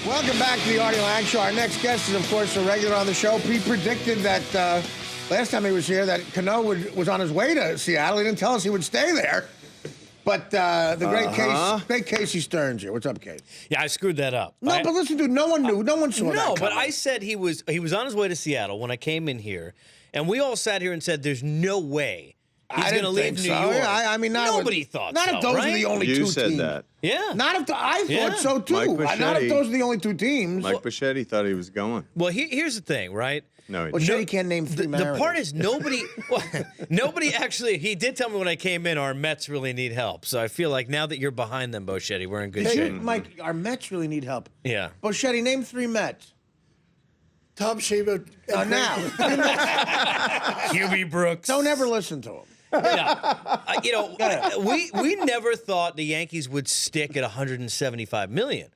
Welcome back to the Artie Lange Show. Our next guest is, of course, a regular on the show. He predicted that last time he was here that Cano was on his way to Seattle. He didn't tell us he would stay there. But the great Casey Stearns here. What's up, Casey? Yeah, I screwed that up. No, but listen, dude, no one knew. No one saw that No, coming. but I said he was on his way to Seattle when I came in here, and we all sat here and said, "There's no way he's going to leave New York." I mean, nobody thought not so. if those right? are the only two You teams. said that. Yeah. Not if I thought so too. Mike Not if Bichetti. those are the only two teams. Mike Bichetti thought he was going. Well, here's the thing, right? No, he Well, didn't. Shetty can't name three The Mariners. part is nobody actually. He did tell me when I came in, our Mets really need help. So I feel like now that you're behind them, Boschetti, we're in good Hey, shape. Mike, our Mets really need help. Yeah. Boschetti, name three Mets. Tom Sheba. Now. Hubie Brooks. Don't ever listen to him. We never thought the Yankees would stick at 175 million.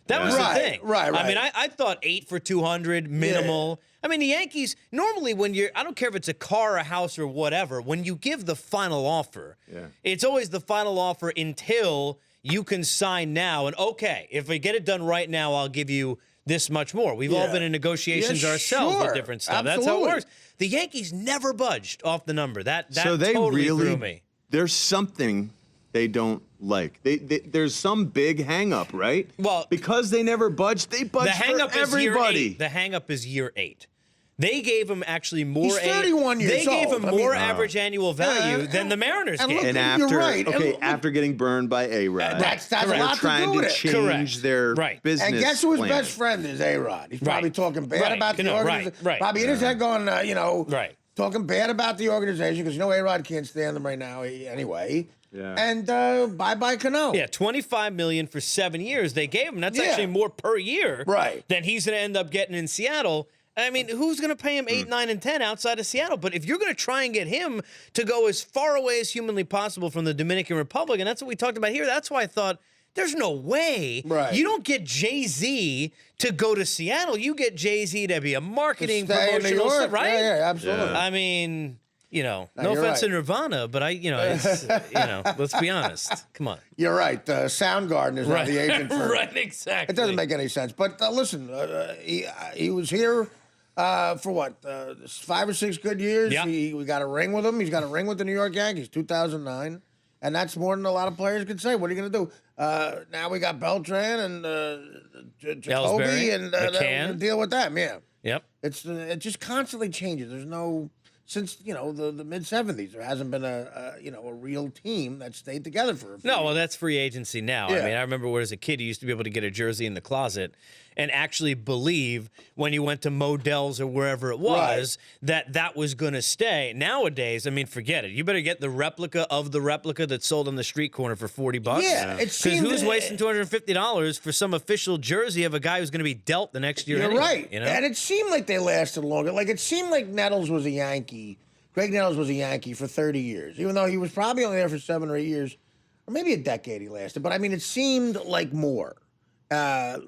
That was Right, the thing. right. I mean, I thought 8 for 200 minimal. I mean, the Yankees normally when I don't care if it's a car, a house, or whatever. When you give the final offer, it's always the final offer until you can sign now. And okay, if we get it done right now, I'll give you this much more. We've all been in negotiations ourselves with different stuff. Absolutely. That's how it works. The Yankees never budged off the number. That So they totally really, threw me. there's something they don't like. There's some big hang-up, right? Well, because they never budged, they budged The hang-up for is year everybody. 8. The hang-up is year 8. They gave him actually more. He's 31 years They gave old. him I mean, more average annual value than the Mariners and gave. look, And You're after, right. okay, And- after getting burned by A-Rod, That's a they're lot to trying do to with it. change Correct. their Right. business And guess who his plan. best friend is? A-Rod. He's probably Right. talking bad Right. about the No, organization. right. Probably in his head going, Right. talking bad about the organization because A-Rod can't stand them right now anyway. Yeah. And bye-bye Cano. Yeah, $25 million for 7 years. They gave him. That's actually more per year Right. than he's going to end up getting in Seattle. I mean, who's going to pay him 8, 9, and 10 outside of Seattle? But if you're going to try and get him to go as far away as humanly possible from the Dominican Republic, and that's what we talked about here, that's why I thought there's no way you don't get Jay-Z to go to Seattle. You get Jay-Z to be a marketing Stay in New promotional York. stuff, right? Yeah, absolutely. Yeah. I mean, no you're offense to right. Nirvana, but it's, let's be honest. Come on. You're right. Soundgarden is not the agent for Right, exactly. It doesn't make any sense. But listen, he was here for what, 5 or 6 good years? Yeah. We got a ring with him. He's got a ring with the New York Yankees, 2009. And that's more than a lot of players could say. What are you going to do? Now we got Beltran and Jacoby Ellsbury, and McCann. deal with them, yeah. Yep. It just constantly changes. There's no... Since, the mid-'70s, there hasn't been a real team that stayed together for a few No, years. well, that's free agency now. Yeah. I mean, I remember when as a kid, you used to be able to get a jersey in the closet and actually believe when you went to Modell's or wherever it was that was going to stay. Nowadays, I mean, forget it. You better get the replica of the replica that's sold on the street corner for $40. Yeah, it Because seemed... who's wasting $250 for some official jersey of a guy who's going to be dealt the next year? You're anyway, right. And it seemed like they lasted longer. Like, it seemed like Nettles was a Yankee. Greg Nettles was a Yankee for 30 years, even though he was probably only there for 7 or 8 years, or maybe a decade he lasted. But, I mean, it seemed like more.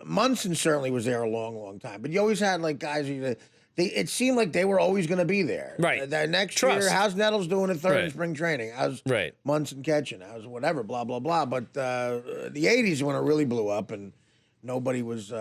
Munson certainly was there a long, long time. But you always had, like, guys, it seemed like they were always going to be there. Right. That next Trust. year, how's Nettles doing at third in Right. spring training? How's Right. Munson catching? How's whatever, blah, blah, blah. But the 80s when it really blew up and nobody was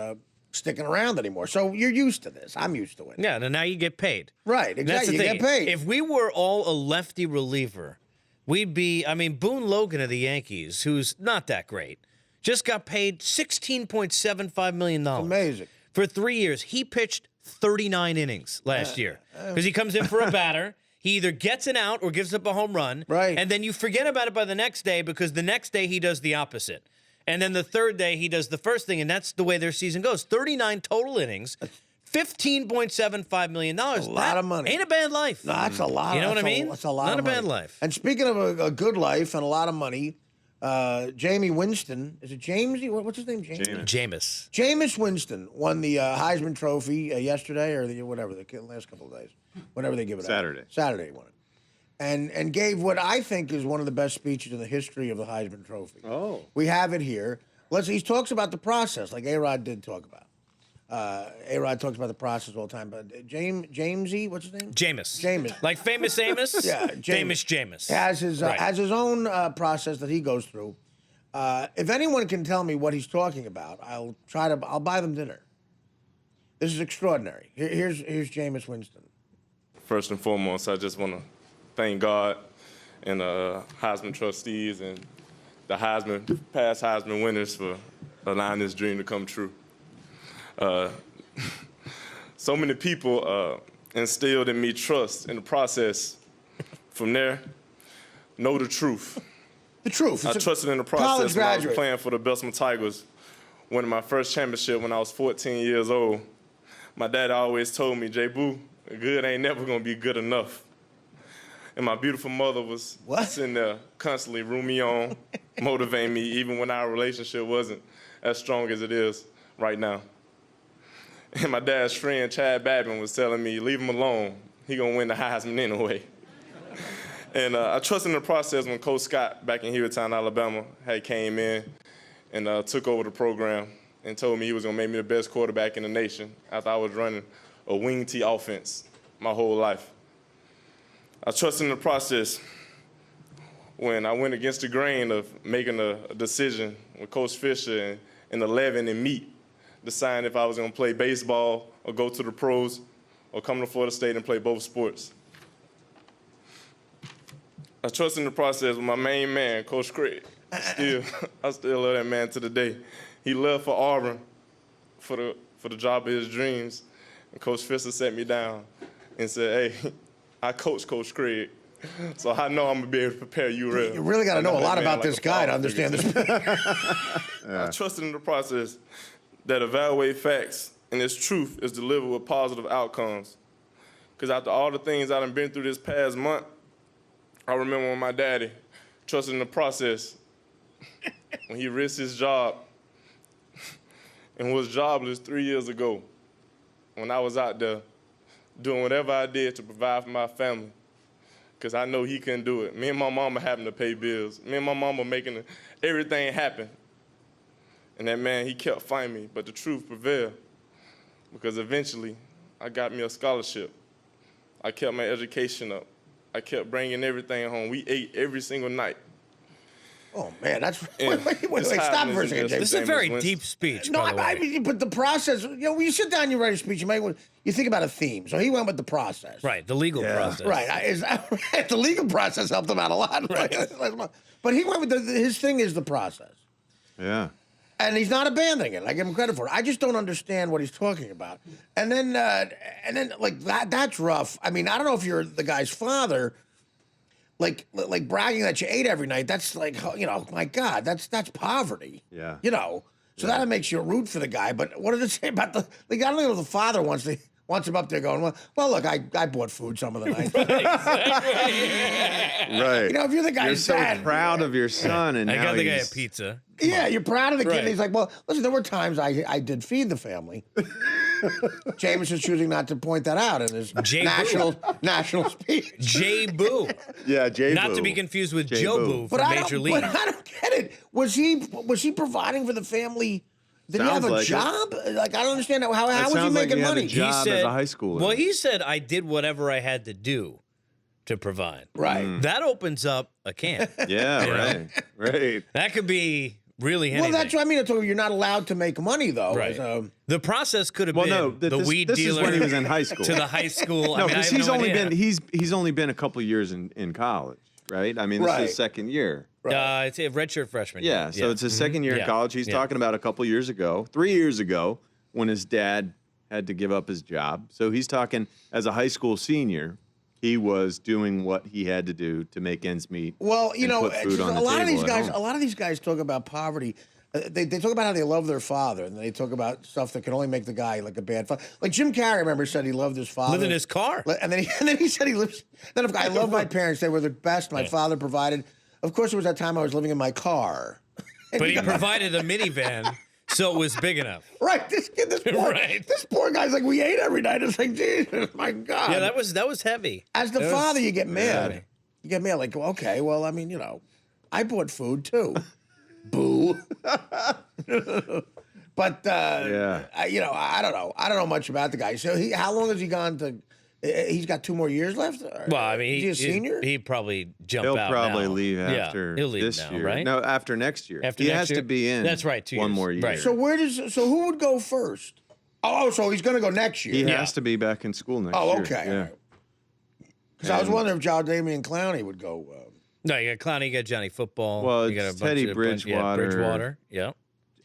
sticking around anymore. So you're used to this. I'm used to it. Yeah, and now you get paid. Right, And that's exactly. the You thing. get paid. If we were all a lefty reliever, we'd be, Boone Logan of the Yankees, who's not that great, just got paid $16.75 million. Amazing. For 3 years. He pitched 39 innings last year because he comes in for a batter. He either gets an out or gives up a home run. Right. And then you forget about it by the next day because the next day he does the opposite. And then the third day he does the first thing, and that's the way their season goes. 39 total innings, $15.75 million. A lot of money. Ain't a bad life. No, that's a lot. You know what I That's mean? That's a lot Not of a money. bad life. And speaking of a good life and a lot of money, Jameis Winston, is it Jamesy? What's his name? Jameis. Jameis Winston won the Heisman Trophy yesterday or the last couple of days, whenever they give it Saturday. out. Saturday he won it. And gave what I think is one of the best speeches in the history of the Heisman Trophy. Oh. We have it here. He talks about the process, like A-Rod did talk about. A-Rod talks about the process all the time, but Jamesy, what's his name? Jameis. Like famous Amos? Yeah, Famous Jameis. Has his Right. has his own process that he goes through. If anyone can tell me what he's talking about, I'll buy them dinner. This is extraordinary. Here's Jameis Winston. First and foremost, I just want to thank God and Heisman trustees and the past Heisman winners for allowing this dream to come true. So many people instilled in me trust in the process. From there, know the truth. The truth. I trusted in the process when I was playing for the Bessemer Tigers. Winning my first championship when I was 14 years old. My dad always told me, J. Boo, good ain't never gonna be good enough. And my beautiful mother was sitting there constantly rooting me on, motivating me, even when our relationship wasn't as strong as it is right now. And my dad's friend, Chad Babin, was telling me, leave him alone. He gonna win the Heisman anyway. And I trusted in the process when Coach Scott back in Hewitttown, Alabama, had came in and took over the program and told me he was gonna make me the best quarterback in the nation after I was running a wing T offense my whole life. I trusted in the process when I went against the grain of making a decision with Coach Fisher and 11 and meet, deciding if I was gonna play baseball or go to the pros or come to Florida State and play both sports. I trust in the process with my main man, Coach Craig. I still love that man to the day. He left for Auburn for the job of his dreams. And Coach Fisher sat me down and said, hey, I coach Coach Craig, so I know I'm going to be able to prepare you real. You really got to know a lot about this guy to understand this. I trusted in the process that evaluate facts and its truth is delivered with positive outcomes. Because after all the things I've been through this past month, I remember when my daddy trusted in the process when he risked his job and was jobless 3 years ago when I was out there doing whatever I did to provide for my family because I know he couldn't do it. Me and my mama having to pay bills. Me and my mama making everything happen. And that man, he kept fighting me, but the truth prevailed because eventually I got me a scholarship. I kept my education up. I kept bringing everything home. We ate every single night. Oh, man, that's... Wait, stop for a second, James. This is a very deep speech, No, by the way. I mean, but the process, you know, when you sit down and you write a speech, you think about a theme. So he went with the process. Right, the legal process. Right. The legal process helped him out a lot. Right. But he went with his thing is the process. Yeah. And he's not abandoning it. I give him credit for it. I just don't understand what he's talking about. And then like that's rough. I mean, I don't know if you're the guy's father, like bragging that you ate every night. That's like, you know, my God, that's poverty. Yeah. You know, so that makes you root for the guy. But what did it say about the? Like, I don't know if the father wants him up there going, well, look, I bought food some of the night. Right. You know, if you're the guy's You're so dad, proud of your son, and I now got the guy a he's- pizza. Yeah, you're proud of the kid. Right. And he's like, well, listen, there were times I did feed the family. Jameis is choosing not to point that out in his national speech. J. Boo. Yeah, J. Not Boo. to be confused with J. Joe Boo. Boo But from I Major don't, League. but I don't get it. Was he providing for the family? Did he Sounds have a like it. job? Like, I don't understand how was he sounds like making he had a money? job as a high schooler. Well, he said, I did whatever I had to do to provide. Right. That opens up a can. Yeah, right. That could be really anything. Well, that's what I mean. I told you, you're not allowed to make money, though. Right. So, The process could have Well, been no, the weed this dealer is when he was in high school. to the high school. No, I mean, I because have he's no only idea. been he's only been a couple years in college, right? I mean, this is his second year. It's a redshirt freshman. Yeah, so it's his second year in college. He's talking about a couple years ago, 3 years ago, when his dad had to give up his job. So he's talking as a high school senior, he was doing what he had to do to make ends meet. well, you and know, put food on a the lot of table these at guys, home. a lot of these guys talk about poverty. They talk about how they love their father, and they talk about stuff that can only make the guy like a bad father. Like Jim Carrey, remember, said he loved his father. Lived in his car. And then he said he lives. Then I love my parents. They were the best. My father provided. Of course, it was that time I was living in my car. But he provided a minivan, so it was big enough. Right, this poor guy's like, we ate every night. It's like, Jesus, my God. Yeah, that was heavy. As the That father, was- you get mad. Yeah. You get mad, like, okay, well, I mean, you know, I bought food too. Boo. But Yeah. I don't know. I don't know much about the guy. So how long has he gone to He's got 2 more years left. Well, I mean, is he a senior? He'd probably jump He'll out probably now. leave Yeah, after he'll leave this now, year. right? No, after next year. After he next has year? to be in. That's right, 2 one years. more year. Right. So who would go first? Oh, so he's going to go next year. He Yeah. has to be back in school next year. Oh, okay. Yeah. Because I was wondering if Damian Clowney would go. No, you got Clowney, you got Johnny Football. Well, you got it's Teddy Bridgewater. Bridgewater. Yeah.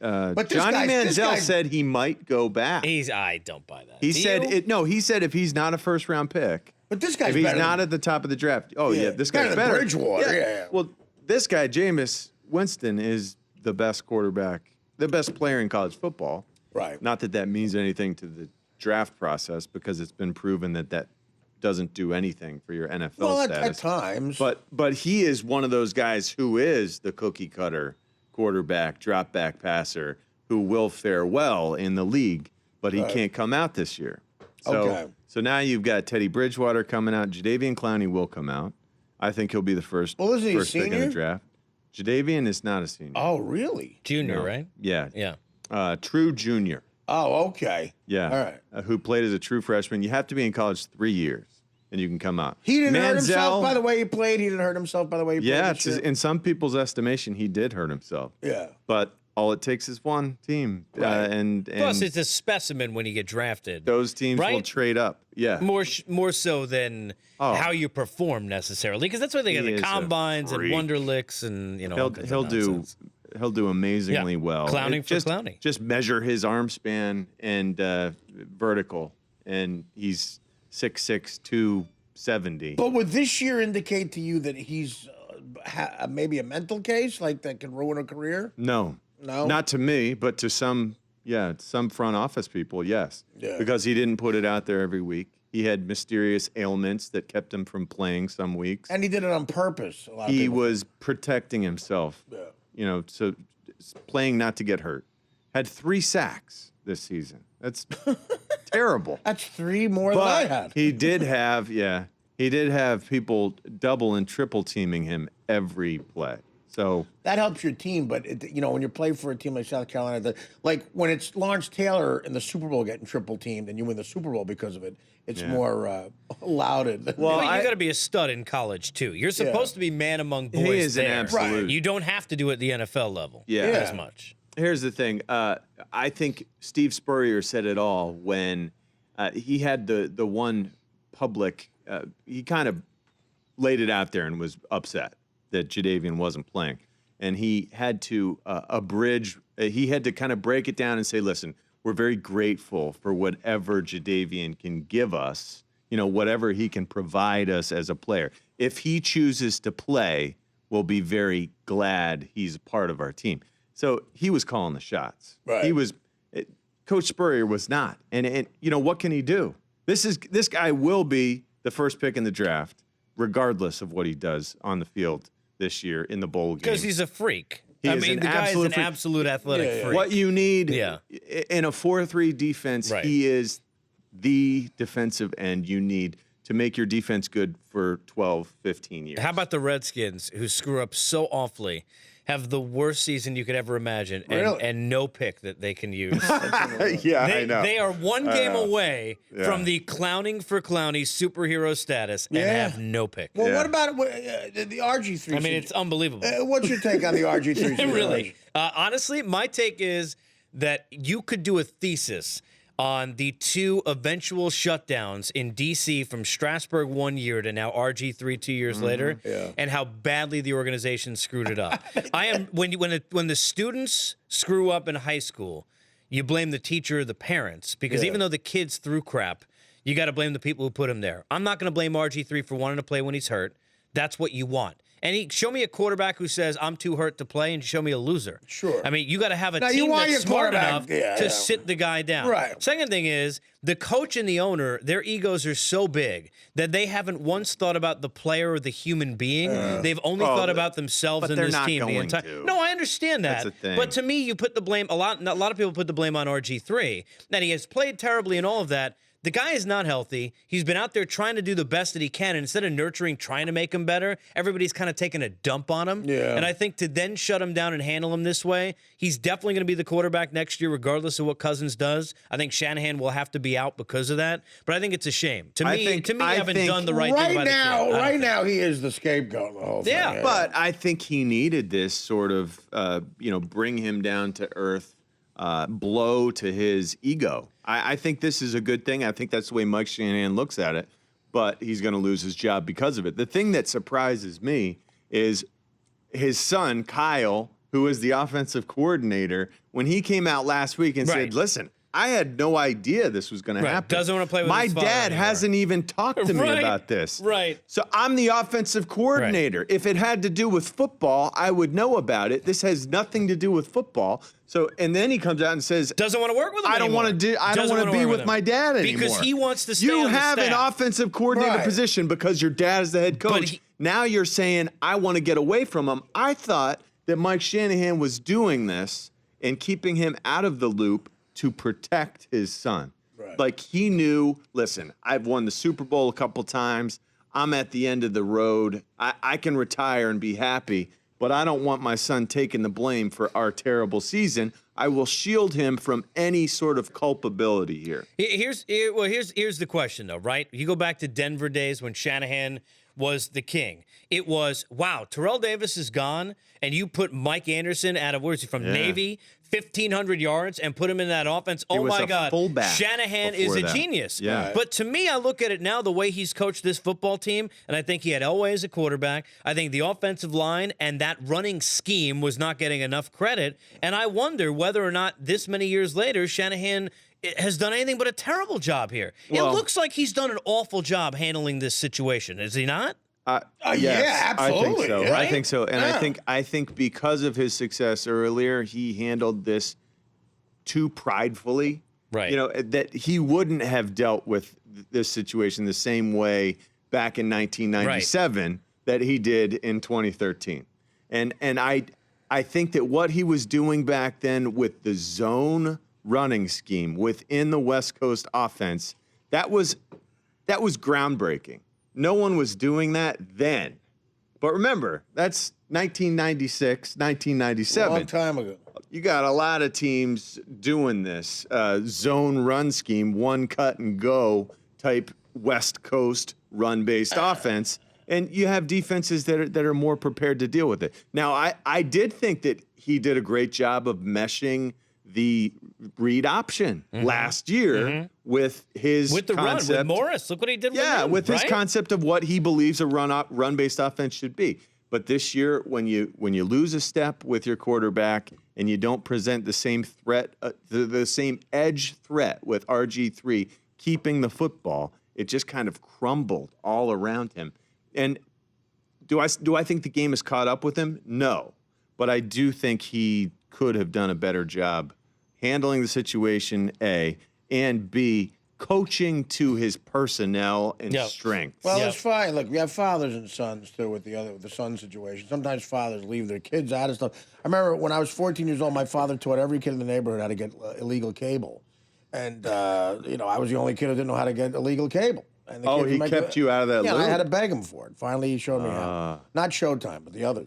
But this Johnny this Manziel guy- said he might go back. I don't buy that. He Do said you? it. No, he said if he's not a first-round pick, But this guy's if he's better not than, at the top of the draft, this guy's better than better. Bridgewater. Yeah. Well, this guy, Jameis Winston, is the best quarterback, the best player in college football. Right. Not that means anything to the draft process, because it's been proven that doesn't do anything for your NFL Well, at status. times. But he is one of those guys who is the cookie cutter quarterback, drop back passer who will fare well in the league, but he can't come out this year. So now you've got Teddy Bridgewater coming out. Jadeveon Clowney will come out. I think he'll be the first, Well, isn't he a first pick in the senior? draft. Jadeveon is not a senior. Oh, really? Junior, No. right? Yeah. Yeah. True junior. Oh, okay. Yeah. All right. Who played as a true freshman. You have to be in college 3 years, and you can come out. He didn't hurt himself by the way he played. He didn't hurt himself by the way he played. Yeah, this year? in some people's estimation, he did hurt himself. Yeah. But all it takes is one team. Right. And Plus, it's a specimen when you get drafted. those teams will right? trade up. Yeah. More so than how you perform necessarily, because that's why they got He the is a combines and freak. Wonderlicks and all kinds He'll of do nonsense. he'll do amazingly well. Clowning for just, Clowney. Just measure his arm span and vertical, and he's 6'6", 270. But would this year indicate to you that he's maybe a mental case, like that can ruin a career? No, not to me, but to some front office people, yes. Yeah. Because he didn't put it out there every week. He had mysterious ailments that kept him from playing some weeks. And he did it on purpose. A lot of He people. was protecting himself. Yeah. So playing not to get hurt. Had 3 sacks this season. That's terrible. That's 3 more than I had. He did have people double and triple teaming him every play. So That helps your team, but when you play for a team like South Carolina, like when it's Lawrence Taylor in the Super Bowl getting triple teamed and you win the Super Bowl because of it, it's more lauded. Well, you got to be a stud in college too. You're supposed to be man among boys. he is an there. absolute. Right. You don't have to do it at the NFL level. As much. Here's the thing. I think Steve Spurrier said it all when he had the one public. He kind of laid it out there and was upset that Jadeveon wasn't playing, and he had to abridge. He had to kind of break it down and say, "Listen, we're very grateful for whatever Jadeveon can give us. Whatever he can provide us as a player. If he chooses to play, we'll be very glad he's a part of our team." So he was calling the shots. Right. He was. Coach Spurrier was not, and what can he do? This guy will be the first pick in the draft, regardless of what he does on the field this year in the bowl game. Because he's a freak. He I is mean, an the guy is absolute an freak. absolute athletic freak. What you need Yeah. in a 4-3 defense, Right. he is the defensive end you need to make your defense good for 12, 15 years. How about the Redskins, who screw up so awfully, have the worst season you could ever imagine, Really? and no pick that they can use? Yeah, They, I know. they are one game away from the clowning for Clowney superhero status and Yeah. have no pick. Well, Yeah. what about the RG3? I mean, it's unbelievable. What's your take on the RG3? Really. Honestly, my take is that you could do a thesis on the 2 eventual shutdowns in D.C. from Strasburg 1 year to now RG3 2 years later, and how badly the organization screwed it up. When the students screw up in high school, you blame the teacher or the parents, because even though the kids threw crap, you got to blame the people who put him there. I'm not going to blame RG3 for wanting to play when he's hurt. That's what you want. And show me a quarterback who says, I'm too hurt to play, and show me a loser. Sure. I mean, you got to have a Now, you team want that's your smart quarterback- enough to sit the guy down. Right. Second thing is, the coach and the owner, their egos are so big that they haven't once thought about the player or the human being. They've only thought about themselves but and they're this not team the going entire. to. No, I understand that. That's the thing. But to me, you put the blame a lot of people put the blame on RG3. That he has played terribly and all of that. The guy is not healthy. He's been out there trying to do the best that he can, and instead of nurturing, trying to make him better, everybody's kind of taking a dump on him. Yeah. And I think to then shut him down and handle him this way, he's definitely going to be the quarterback next year, regardless of what Cousins does. I think Shanahan will have to be out because of that. But I think it's a shame. To me, I haven't done the right thing by the kid. Right now, he is the scapegoat. The whole thing. Yeah. But I think he needed this sort of, bring him down to earth, blow to his ego. I think this is a good thing. I think that's the way Mike Shanahan looks at it. But he's going to lose his job because of it. The thing that surprises me is his son, Kyle, who is the offensive coordinator, when he came out last week and said, listen, I had no idea this was going to happen. Doesn't want to play with My his father dad anymore. hasn't even talked to me about this. Right. So I'm the offensive coordinator. If it had to do with football, I would know about it. This has nothing to do with football. So, and then he comes out and says, doesn't want to work with him I don't anymore. want to be with my dad anymore. Because he wants to stay You on the have an staff. offensive coordinator position because your dad is the head coach. he- Now you're saying, I want to get away from him. I thought that Mike Shanahan was doing this and keeping him out of the loop to protect his son. Right. Like he knew, listen, I've won the Super Bowl a couple times. I'm at the end of the road. I can retire and be happy, but I don't want my son taking the blame for our terrible season. I will shield him from any sort of culpability here. Here's the question, though, right? You go back to Denver days when Shanahan was the king. It was, wow, Terrell Davis is gone, and you put Mike Anderson out of, where is he from, Navy, 1,500 yards, and put him in that offense. Oh, was my a God. fullback Shanahan is a that. genius. Yeah. But to me, I look at it now, the way he's coached this football team, and I think he had Elway as a quarterback. I think the offensive line and that running scheme was not getting enough credit, and I wonder whether or not this many years later, Shanahan has done anything but a terrible job here. It looks like he's done an awful job handling this situation. Is he not? Yes, yeah, absolutely. I think so. Right? I think so. And I think because of his success earlier, he handled this too pridefully. Right. That he wouldn't have dealt with this situation the same way back in 1997 that he did in 2013. And I think that what he was doing back then with the zone running scheme within the West Coast offense, that was groundbreaking. No one was doing that then. But remember, that's 1996, 1997. Long time ago. You got a lot of teams doing this zone run scheme, one cut and go type West Coast run-based offense. And you have defenses that are more prepared to deal with it. Now, I did think that he did a great job of meshing the read option last year with his With the concept. run, with Morris. Look what he did with him, with his right? concept of what he believes a run-based offense should be. But this year, when you lose a step with your quarterback and you don't present the same threat, the same edge threat with RG3 keeping the football, it just kind of crumbled all around him. And do I think the game has caught up with him? No. But I do think he could have done a better job handling the situation, A, and B, coaching to his personnel and strengths. Well, it's fine. Look, we have fathers and sons too with the son situation. Sometimes fathers leave their kids out of stuff. I remember when I was 14 years old, my father taught every kid in the neighborhood how to get illegal cable, and I was the only kid who didn't know how to get illegal cable. And the he kept you out of that Yeah, loop? I had to beg him for it. Finally, he showed me how. Not Showtime, but the others.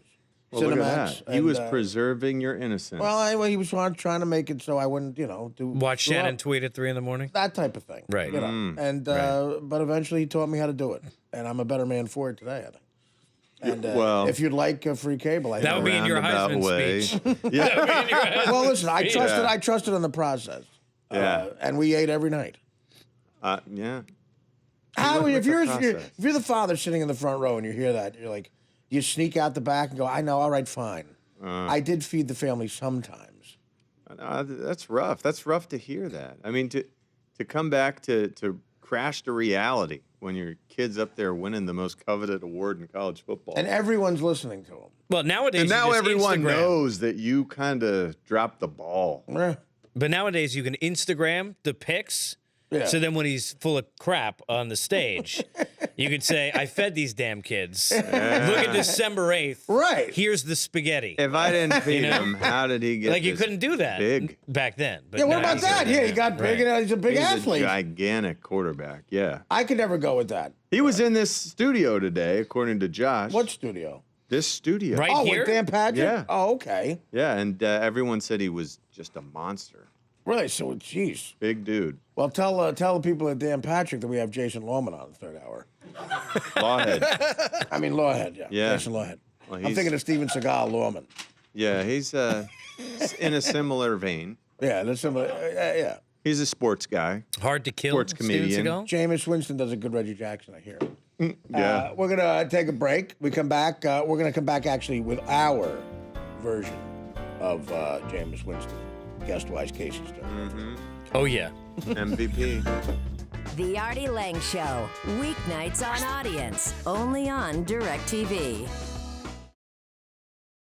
Well, look at Cinemax. that. He was preserving your innocence. Well, anyway, he was trying to make it so I wouldn't, Watch Shannon tweet at 3 a.m. that type of thing. Right. And but eventually he taught me how to do it, and I'm a better man for it today, I think. And if you'd like free cable, that would be in your roundabout Heisman way. speech. Yeah. Well, listen, I trusted in the process. Yeah. And we ate every night. Yeah. If you're process? the father sitting in the front row and you hear that, you're like, you sneak out the back and go, I know, all right, fine. I did feed the family sometimes. That's rough. That's rough to hear that. I mean, to come back to crash to reality when your kid's up there winning the most coveted award in college football. And everyone's listening to him. Well, nowadays, And now you just everyone Instagram. knows that you kind of dropped the ball. Yeah. But nowadays, you can Instagram the pics. Yeah. So then when he's full of crap on the stage, you could say, I fed these damn kids. Look at December 8th. Right. Here's the spaghetti. If I didn't feed him, how did he get Like, you this couldn't do that big? back then. But Yeah, what now about he's that? doing Yeah, he got big and he's a big He's athlete. a gigantic quarterback. Yeah. I could never go with that. He was in this studio today, according to Josh. What studio? This studio. Right Oh, here? with Dan Patrick? Yeah. Oh, okay. Yeah, and everyone said he was just a monster. Really? So, geez. Big dude. Well, tell the people at Dan Patrick that we have Jason Lawman on the third hour. Lawhead. I mean, Lawhead, yeah. Yeah. Jason Lawhead. Well, I'm he's- thinking of Steven Seagal Lawman. Yeah, he's in a similar vein. Yeah, that's similar. Yeah. He's a sports guy. Hard to kill. Sports Steven comedian. Seagal? Jameis Winston does a good Reggie Jackson, I hear. Yeah. We're going to take a break. We come back. We're going to come back actually with our version of Jameis Winston. Guest-wise Casey Stern. Oh, yeah. MVP. The Artie Lange Show, weeknights on Audience, only on DirecTV.